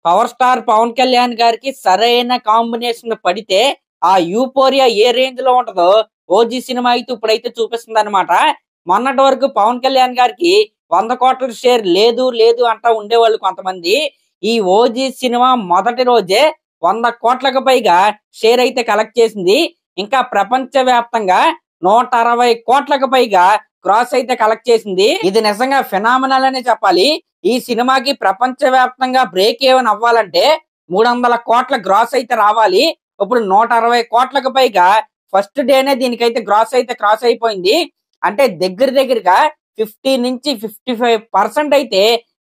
Power star Pawan Kalyan గారికి సరైన combination పడితే ఆ యూపోరియా ఏ రేంజ్ లో ఉంటదో ఓజీ సినిమా అయితే ఇప్పుడైతే చూపిస్తుంది అనమాట. మొన్నటి వరకు పవన్ కళ్యాణ్ గారికి 100 కోట్ల షేర్ లేదు లేదు అంటా ఉండేవాళ్ళు కొంతమంది. ఈ ఓజీ సినిమా మొదటి రోజే 100 కోట్లకు పైగా షేర్ అయితే కలెక్ట్ చేసింది. ఇంకా ప్రపంచ వ్యాప్తంగా 160 కోట్లకు పైగా క్రాస్ అయితే కలెక్ట్ చేసింది. ఇది నిజంగా ఫినామినల్ అనే చెప్పాలి. ఈ సినిమాకి ప్రపంచ వ్యాప్తంగా బ్రేక్ ఏవన్ అవ్వాలంటే 300 కోట్ల గ్రాస్ అయితే రావాలి. ఇప్పుడు 160 కోట్లకు పైగా ఫస్ట్ డేనే దీనికైతే గ్రాస్ అయితే క్రాస్ అయిపోయింది. అంటే దగ్గరగా 50 నుంచి 55% అయితే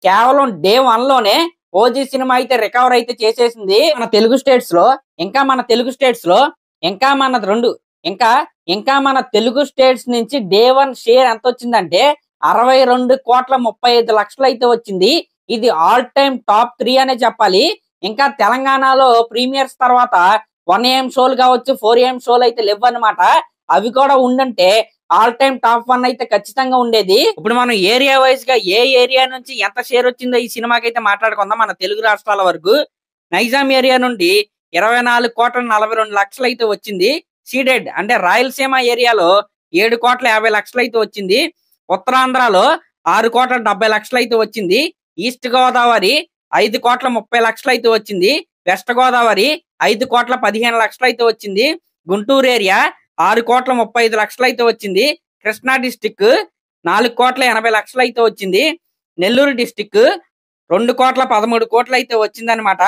కేవలం డే 1 లోనే ఓజీ సినిమా అయితే రికవర్ అయితే చేసేసింది. మన తెలుగు స్టేట్స్ లో ఇంకా మన తెలుగు స్టేట్స్ నుంచి డే 1 షేర్ ఎంత వచ్చిందంటే 62 కోట్ల 35 లక్షలు అయితే వచ్చింది. ఇది ఆల్ టైమ్ టాప్ 3 అనే చెప్పాలి. ఇంకా తెలంగాణలో ప్రీమియర్స్ తర్వాత 1 AM షోలు కావచ్చు, 4 AM షోలు అయితే లేవు అనమాట. అవి కూడా ఉండంటే ఆల్ టైమ్ టాప్ 1 అయితే ఖచ్చితంగా ఉండేది. ఇప్పుడు మనం ఏరియా వైజ్ గా ఏ ఏరియా నుంచి ఎంత షేర్ వచ్చిందో ఈ సినిమాకి అయితే మాట్లాడుకుందాం. మన తెలుగు రాష్ట్రాల వరకు నైజాం ఏరియా నుండి 24 కోట్ల 42 లక్షలు అయితే వచ్చింది. సీడెడ్ అంటే రాయలసీమ ఏరియాలో 7 కోట్ల 50 లక్షలు అయితే వచ్చింది. ఉత్తరాంధ్రలో 6 కోట్ల 70 లక్షలు అయితే వచ్చింది. ఈస్ట్ గోదావరి 5 కోట్ల 30 లక్షలు అయితే వచ్చింది. వెస్ట్ గోదావరి 5 కోట్ల 15 లక్షలు అయితే వచ్చింది. గుంటూరు ఏరియా 6 కోట్ల 35 లక్షలు అయితే వచ్చింది. కృష్ణా డిస్టిక్ 4 కోట్ల 80 లక్షలు అయితే వచ్చింది. నెల్లూరు డిస్టిక్ 2 కోట్ల 13 కోట్లు అయితే వచ్చింది అనమాట.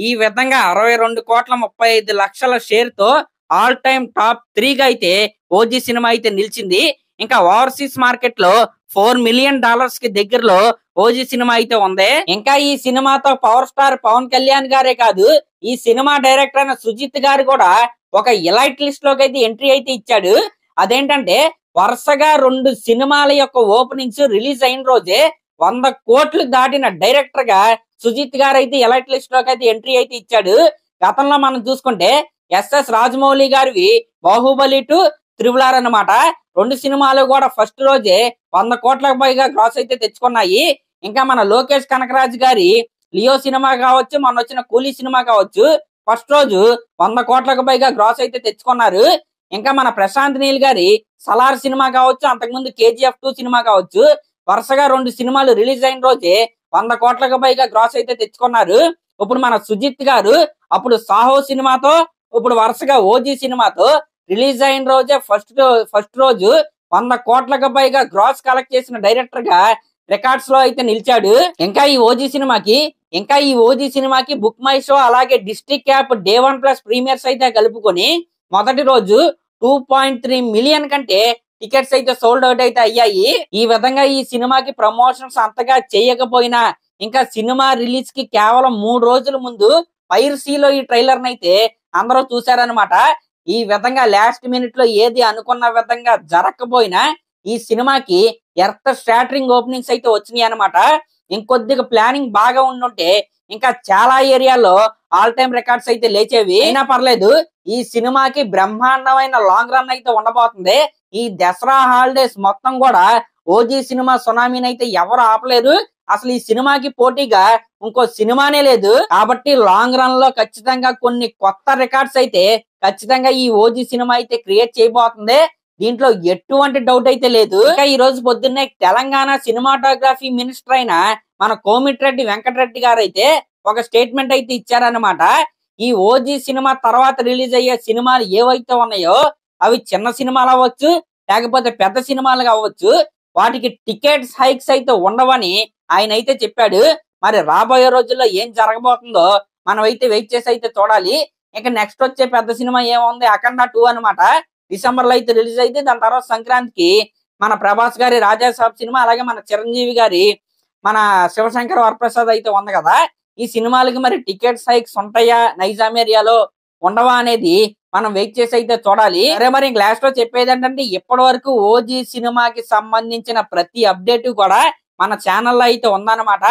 ఈ విధంగా 62 కోట్ల 35 లక్షల షేర్ తో ఆల్ టైమ్ టాప్ 3 గా అయితే ఓజీ సినిమా అయితే నిలిచింది. ఇంకా ఓవర్సీస్ మార్కెట్ లో $4 మిలియన్ కి దగ్గరలో ఓజీ సినిమా అయితే ఉంది. ఇంకా ఈ సినిమాతో పవర్ స్టార్ పవన్ కళ్యాణ్ గారే కాదు, ఈ సినిమా డైరెక్టర్ అయిన సుజిత్ గారు కూడా ఒక ఎలైట్ లిస్ట్ లోకి అయితే ఎంట్రీ అయితే ఇచ్చాడు. అదేంటంటే వరుసగా 2 సినిమాల యొక్క ఓపెనింగ్స్ రిలీజ్ అయిన రోజే 100 కోట్లు దాటిన డైరెక్టర్ గా సుజిత్ గారు అయితే ఎలైట్ లిస్ట్ లోకి అయితే ఎంట్రీ అయితే ఇచ్చాడు. గతంలో మనం చూసుకుంటే ఎస్ఎస్ రాజమౌళి గారివి బాహుబలి 2, RRR అనమాట. 2 సినిమాలు కూడా ఫస్ట్ రోజే 100 కోట్లకు పైగా గ్రాస్ అయితే తెచ్చుకున్నాయి. ఇంకా మన లోకేష్ కనకరాజ్ గారి లియో సినిమా కావచ్చు, మొన్న వచ్చిన కూలీ సినిమా కావచ్చు, ఫస్ట్ రోజు 100 కోట్లకు పైగా గ్రాస్ అయితే తెచ్చుకున్నారు. ఇంకా మన ప్రశాంత్ నీల్ గారి సలార్ సినిమా కావచ్చు, అంతకుముందు KGF 2 సినిమా కావచ్చు, వరుసగా 2 సినిమాలు రిలీజ్ అయిన రోజే 100 కోట్లకు పైగా గ్రాస్ అయితే తెచ్చుకున్నారు. ఇప్పుడు మన సుజిత్ గారు అప్పుడు సాహో సినిమాతో, ఇప్పుడు వరుసగా ఓజీ సినిమాతో రిలీజ్ అయిన రోజే ఫస్ట్ రోజు 100 కోట్లకు పైగా గ్రాస్ కలెక్ట్ చేసిన డైరెక్టర్ గా రికార్డ్స్ లో అయితే నిలిచాడు. ఇంకా ఈ ఓజీ సినిమాకి బుక్ మై షో అలాగే డిస్ట్రిక్ట్ యాప్ డే 1+ ప్రీమియర్స్ అయితే కలుపుకొని మొదటి రోజు 2.3 మిలియన్ కంటే టికెట్స్ అయితే సోల్డ్ అవుట్ అయితే అయ్యాయి. ఈ విధంగా ఈ సినిమాకి ప్రమోషన్స్ అంతగా చేయకపోయినా ఇంకా సినిమా రిలీజ్ కి కేవలం 3 రోజుల ముందు పైరసీలో ఈ ట్రైలర్ అయితే అందరూ చూసారనమాట. ఈ విధంగా లాస్ట్ మినిట్ లో ఏది అనుకున్న విధంగా జరగకపోయినా ఈ సినిమాకి ఎర్త్ స్టాటరింగ్ ఓపెనింగ్స్ అయితే వచ్చినాయి అనమాట. ఇంకొద్దిగా ప్లానింగ్ బాగా ఉండుంటే ఇంకా చాలా ఏరియాలో ఆల్ టైమ్ రికార్డ్స్ అయితే లేచేవి. అయినా పర్లేదు, ఈ సినిమాకి బ్రహ్మాండమైన లాంగ్ రన్ అయితే ఉండబోతుంది. ఈ దసరా హాలిడేస్ మొత్తం కూడా ఓజీ సినిమా సునామీని అయితే ఎవరు ఆపలేరు. అసలు ఈ సినిమాకి పోటీగా ఇంకో సినిమానే లేదు. కాబట్టి లాంగ్ రన్ లో ఖచ్చితంగా కొన్ని కొత్త రికార్డ్స్ అయితే ఖచ్చితంగా ఈ ఓజీ సినిమా అయితే క్రియేట్ చేయబోతుంది. దీంట్లో ఎటువంటి డౌట్ అయితే లేదు. ఇంకా ఈ రోజు పొద్దున్నే తెలంగాణ సినిమాటోగ్రఫీ మినిస్టర్ అయిన మన కోమిటిరెడ్డి వెంకటరెడ్డి గారు అయితే ఒక స్టేట్మెంట్ అయితే ఇచ్చారనమాట. ఈ ఓజీ సినిమా తర్వాత రిలీజ్ అయ్యే సినిమాలు ఏవైతే ఉన్నాయో అవి చిన్న సినిమాలు అవ్వచ్చు, లేకపోతే పెద్ద సినిమాలు కావచ్చు, వాటికి టికెట్స్ హైక్స్ అయితే ఉండవని ఆయన అయితే చెప్పాడు. మరి రాబోయే రోజుల్లో ఏం జరగబోతుందో మనం అయితే వెయిట్ చేసి అయితే చూడాలి. ఇక నెక్స్ట్ వచ్చే పెద్ద సినిమా ఏముంది, అఖండ 2 అనమాట. డిసెంబర్ లో అయితే రిలీజ్ అయితే దాని తర్వాత సంక్రాంతికి మన ప్రభాస్ గారి రాజాసాబ్ సినిమా, అలాగే మన చిరంజీవి గారి మన శివశంకర్ వరప్రసాద్ అయితే ఉంది కదా. ఈ సినిమాలకి మరి టికెట్స్ హైక్స్ ఉంటాయా, నైజాం ఏరియాలో ఉండవా అనేది మనం వెయిట్ చేసి అయితే చూడాలి. అరే మరి లాస్ట్ లో చెప్పేది ఏంటంటే, ఇప్పటి వరకు ఓజీ సినిమాకి సంబంధించిన ప్రతి అప్డేట్ కూడా మన ఛానల్లో అయితే ఉందన్నమాట.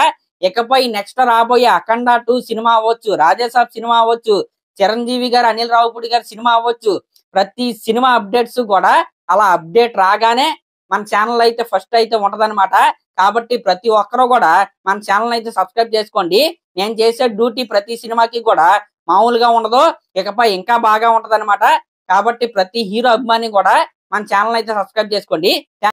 ఇకపై నెక్స్ట్ రాబోయే అఖండ 2 సినిమా అవ్వచ్చు, రాజాసాబ్ సినిమా అవ్వచ్చు, చిరంజీవి గారు అనిల్ రావుపూడి గారి సినిమా అవ్వచ్చు, ప్రతి సినిమా అప్డేట్స్ కూడా అలా అప్డేట్ రాగానే మన ఛానల్ అయితే ఫస్ట్ అయితే ఉంటదన్నమాట. కాబట్టి ప్రతి ఒక్కరూ కూడా మన ఛానల్ అయితే సబ్స్క్రైబ్ చేసుకోండి. నేను చేసే డ్యూటీ ప్రతి సినిమాకి కూడా మామూలుగా ఉండదు, ఇకపై ఇంకా బాగా ఉంటదన్నమాట. కాబట్టి ప్రతి హీరో అభిమాని కూడా మన ఛానల్ అయితే సబ్స్క్రైబ్ చేసుకోండి.